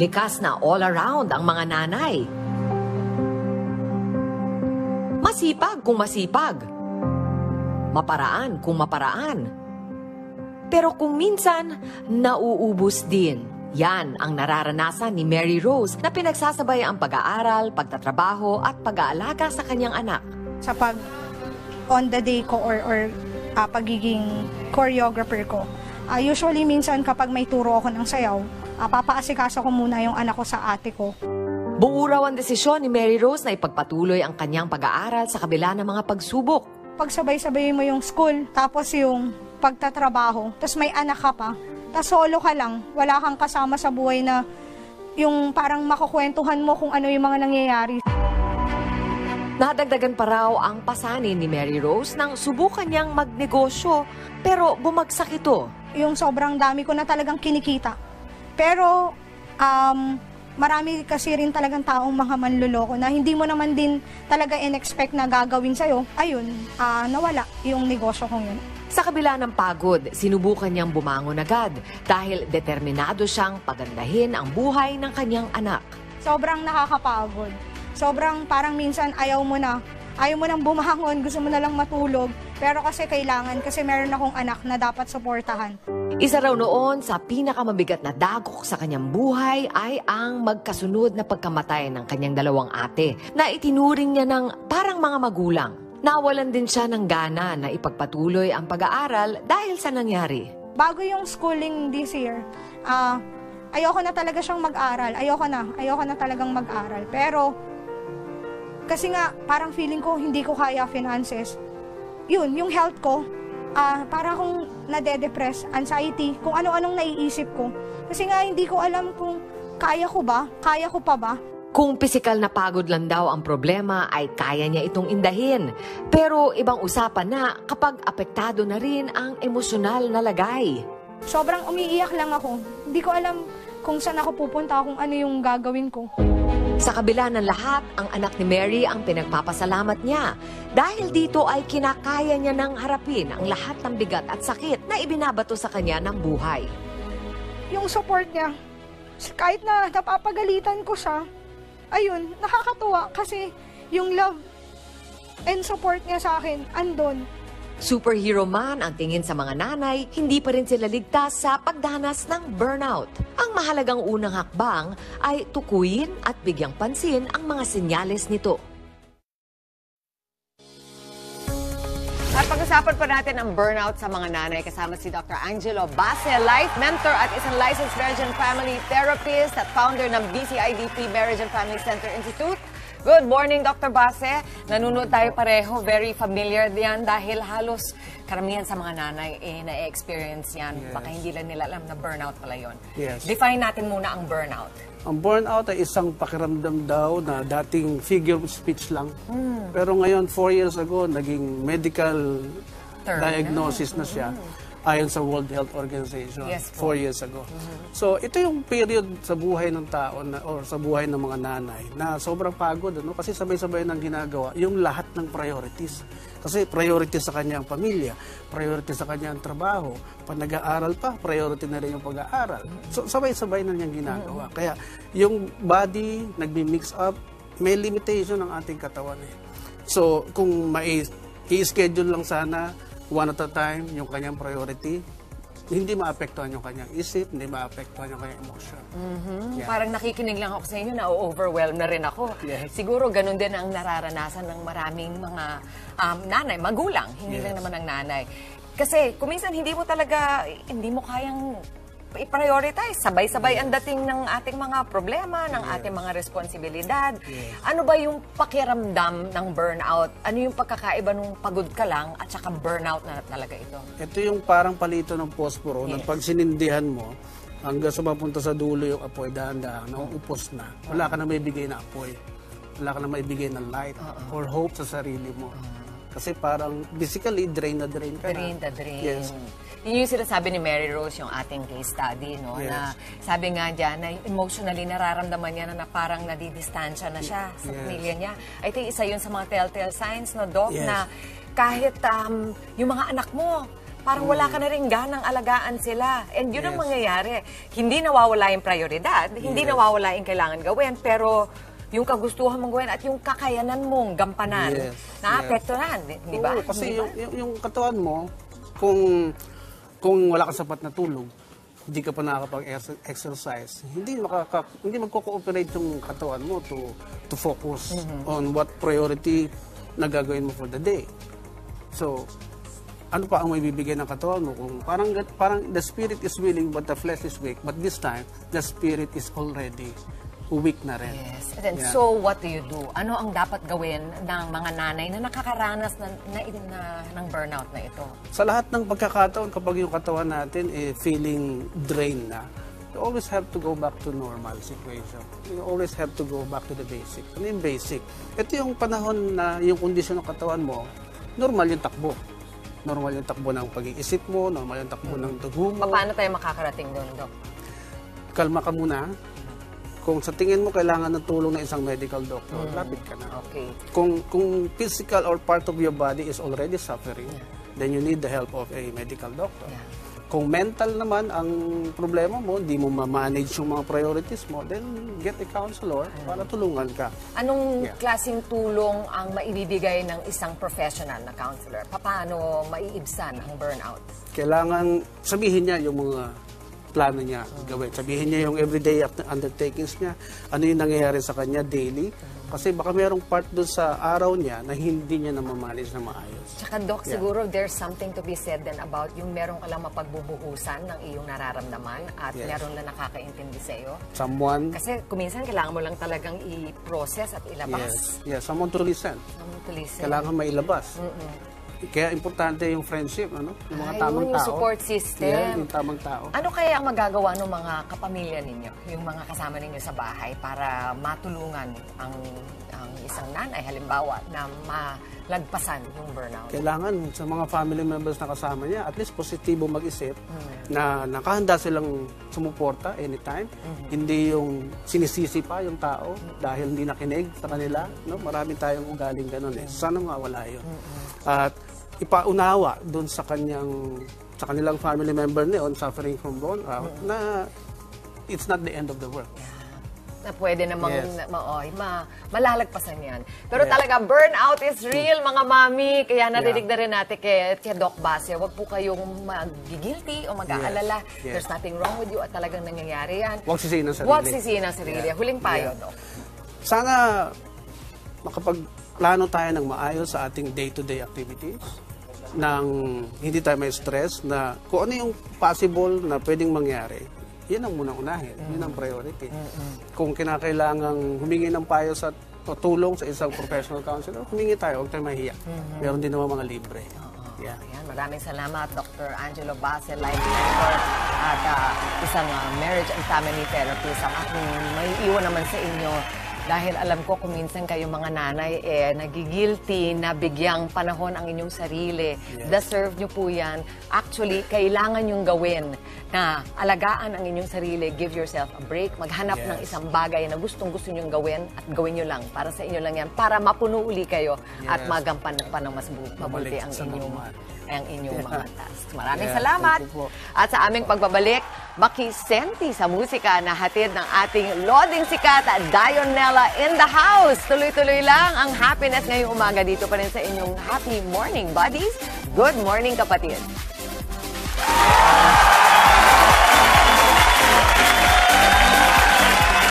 Likas na all around ang mga nanay. Masipag kung masipag. Maparaan kung maparaan. Pero kung minsan, nauubos din. Yan ang nararanasan ni Mary Rose na pinagsasabay ang pag-aaral, pagtatrabaho at pag-aalaga sa kanyang anak. Sa pag on the day ko or pagiging choreographer ko, usually minsan kapag may turo ako ng sayaw, papaasikaso ko muna yung anak ko sa ate ko. Buo raw ang desisyon ni Mary Rose na ipagpatuloy ang kanyang pag-aaral sa kabila ng mga pagsubok. Pagsabay-sabay mo yung school, tapos yung pagtatrabaho, tapos may anak ka pa, tapos solo ka lang, wala kang kasama sa buhay na yung parang makukwentuhan mo kung ano yung mga nangyayari. Nadagdagan pa raw ang pasanin ni Mary Rose nang subukan niyang magnegosyo, pero bumagsak ito. Yung sobrang dami ko na talagang kinikita. Pero marami kasi rin talagang taong mga manluloko na hindi mo naman din talaga in-expect na gagawin sa'yo. Ayun, nawala yung negosyo kong yun. Sa kabila ng pagod, sinubukan niyang bumangon agad dahil determinado siyang pagandahin ang buhay ng kanyang anak. Sobrang nakakapagod. Sobrang parang minsan ayaw mo nang bumangon, gusto mo na lang matulog. Pero kasi kailangan, kasi meron akong anak na dapat suportahan. Isa raw noon sa pinakamabigat na dagok sa kanyang buhay ay ang magkasunod na pagkamatay ng kanyang dalawang ate na itinuring niya ng parang mga magulang. Nawalan din siya ng gana na ipagpatuloy ang pag-aaral dahil sa nangyari. Bago yung schooling this year, ayoko na talaga siyang mag-aral. Ayoko na talagang mag-aral. Pero kasi nga parang feeling ko hindi ko kaya finances. Yun, yung health ko, para akong nade-depress, anxiety, kung ano-anong naiisip ko. Kasi nga hindi ko alam kung kaya ko pa ba. Kung pisikal na pagod lang daw ang problema ay kaya niya itong indahin. Pero ibang usapan na kapag apektado na rin ang emosyonal na lagay. Sobrang umiiyak lang ako. Hindi ko alam kung saan ako pupunta, kung ano yung gagawin ko. Sa kabila ng lahat, ang anak ni Mary ang pinagpapasalamat niya. Dahil dito ay kinakaya niya nang harapin ang lahat ng bigat at sakit na ibinabato sa kanya ng buhay. Yung support niya, kahit na napapagalitan ko siya, ayun, nakakatuwa kasi yung love and support niya sa akin, andon. Superhero man ang tingin sa mga nanay, hindi pa rin sila ligtas sa pagdanas ng burnout. Ang mahalagang unang hakbang ay tukuyin at bigyang pansin ang mga senyales nito. At pag-usapan pa natin ang burnout sa mga nanay kasama si Dr. Angelo Base, life mentor at isang licensed marriage and family therapist at founder ng BCIDP Marriage and Family Center Institute. Good morning, Dr. Base. Nanonood tayo pareho. Very familiar diyan dahil halos karamihan sa mga nanay na-experience yan. Yes. Baka hindi lang nila alam na burnout pala yun. Yes. Define natin muna ang burnout. Ang burnout ay isang pakiramdam daw na dating figure of speech lang. Pero ngayon, 4 years ago, naging medical diagnosis na siya. Ayon sa World Health Organization, yes, 4 years ago. So, ito yung period sa buhay ng tao or sa buhay ng mga nanay na sobrang pagod, ano? Kasi sabay-sabay nang ginagawa yung lahat ng priorities. Kasi priority sa kanyang pamilya, priority sa kanyang trabaho, pag nag-aaral pa, priority na rin yung pag-aaral. So, sabay-sabay na niyang ginagawa. Kaya, yung body, nagmi-mix up, may limitation ng ating katawan. So, kung i-schedule lang sana, one at a time, yung kanyang priority, hindi maapektuhan yung kanyang isip, hindi maapektuhan yung kanyang emotion. Yeah. Parang nakikinig lang ako sa inyo, na-overwhelm na rin ako. Yes. Siguro ganun din ang nararanasan ng maraming mga nanay, magulang, hindi lang naman ang nanay. Kasi kung minsan hindi mo kayang i-prioritize. Sabay-sabay ang dating ng ating mga problema, ng ating mga responsibilidad. Ano ba yung pakiramdam ng burnout? Ano yung pagkakaiba nung pagod ka lang at saka burnout na talaga ito? Ito yung parang palito ng posporo na pag sinindihan mo, hanggang sa mapunta sa dulo yung apoy, dahan-dahan, nauupos na. Wala ka na may bigay na apoy. Wala ka na may bigay na light or hope sa sarili mo. Kasi parang physically, drain na drain ka drain na. Drain. Yes. Yun yung sinasabi ni Mary Rose, yung ating case study, no? Yes. Na sabi nga dyan, na emotionally nararamdaman niya na parang nadidistansya na siya sa pamilya niya. I think isa yun sa mga telltale signs, no, Doc, na kahit yung mga anak mo, parang wala ka na rin ganang alagaan sila. And yun ang mangyayari. Hindi nawawala yung prioridad, hindi nawawala yung kailangan gawin, pero yung kagustuhan mong gawin at yung kakayanan mong gampanan, naapektuhan, di ba? Oo, kasi yung katawan mo, kung wala ka sapat na tulog, hindi ka pa nakakapag-exercise, hindi magko-cooperate yung katawan mo to focus on what priority na gagawin mo for the day. So, ano pa ang may bibigay ng katawan mo? Kung parang the spirit is willing but the flesh is weak. But this time, the spirit is already weak na rin. Yes. And then, so what do you do? Ano ang dapat gawin ng mga nanay na nakakaranas ng burnout na ito? Sa lahat ng pagkakataon, kapag yung katawan natin feeling drained na, you always have to go back to normal situation. You always have to go back to the basic. Ano yung basic? Ito yung panahon na yung kondisyon ng katawan mo, normal yung takbo. Normal yung takbo ng pag-iisip mo, normal yung takbo ng dugo mo. Paano tayo makakarating doon, Dok? Kalma ka muna. Kung sa tingin mo kailangan ng tulong ng isang medical doctor, lapit ka na. Okay. Kung physical or part of your body is already suffering, then you need the help of a medical doctor. Kung mental naman ang problema mo, hindi mo ma-manage yung mga priorities mo, then get a counselor para tulungan ka. Anong klaseng tulong ang maibibigay ng isang professional na counselor? Paano maiibsan ang burnout? Kailangan sabihin niya yung mga plano niya gawin. Sabihin niya yung everyday undertakings niya, ano yung nangyayari sa kanya daily. Kasi baka mayroong part doon sa araw niya na hindi niya na ma-manage na maayos. Tsaka, Doc, siguro there's something to be said then about yung meron ka lang mapagbubuhusan ng iyong nararamdaman at meron lang nakakaintindi sa iyo. Someone... Kasi kuminsan kailangan mo lang talagang i-process at ilabas. Yes, someone to listen. Someone to listen. Kailangan mailabas. Kaya importante yung friendship, ano? Yung mga tamang yung tao. support system. Yeah, yung tamang tao. Ano kaya ang magagawa ng mga kapamilya ninyo, yung mga kasama ninyo sa bahay para matulungan ang isang nanay, halimbawa, na malagpasan yung burnout? Kailangan sa mga family members na kasama niya, at least positibo mag-isip na nakahanda silang sumuporta anytime. Hindi yung sinisisi pa yung tao dahil hindi nakinig sa kanila. No? Marami tayong ugaling ganun eh. Sana mawala yun. At ipaunawa doon sa kanilang family member na on suffering from burnout na it's not the end of the world. Na pwede namang malalagpasan yan. Pero talaga, burnout is real, mga mami. Kaya narinig na rin natin kay Doc Basse, wag po kayong mag-guilty o mag-aalala. There's nothing wrong with you at talagang nangyayari yan. Huwag sisihin ang sarili. Huwag sisihin ang sarili. Huling payo, Doc. Sana makapagplano tayo ng maayos sa ating day-to-day activities, nang hindi tayo may stress, na kung ano yung possible na pwedeng mangyari, yan ang munang unahin. Yun ang priority. Kung kinakailangang humingi ng payo o tulong sa isang professional counselor, humingi tayo, huwag tayo mahiya. Meron din naman mga libre. Ayan, maraming salamat, Dr. Angelo Basse, life mentor at isang marriage and family therapist. Ang aking may iwan naman sa inyo, dahil alam ko kung minsan kayo mga nanay nagigilty na bigyang panahon ang inyong sarili. Deserve nyo po yan. Actually, kailangan nyong gawin na alagaan ang inyong sarili. Give yourself a break. Maghanap ng isang bagay na gustong-gusto nyong gawin at gawin nyo lang. Para sa inyo lang yan. Para mapuno uli kayo at magampan pa ng mas mabuti ang inyong mga tasks. Maraming salamat. At sa aming pagbabalik, makisenti sa musika na hatid ng ating loding sikat, Dionella in the house. Tuloy-tuloy lang ang happiness ngayong umaga dito pa rin sa inyong Happy Morning Buddies. Good morning, kapatid.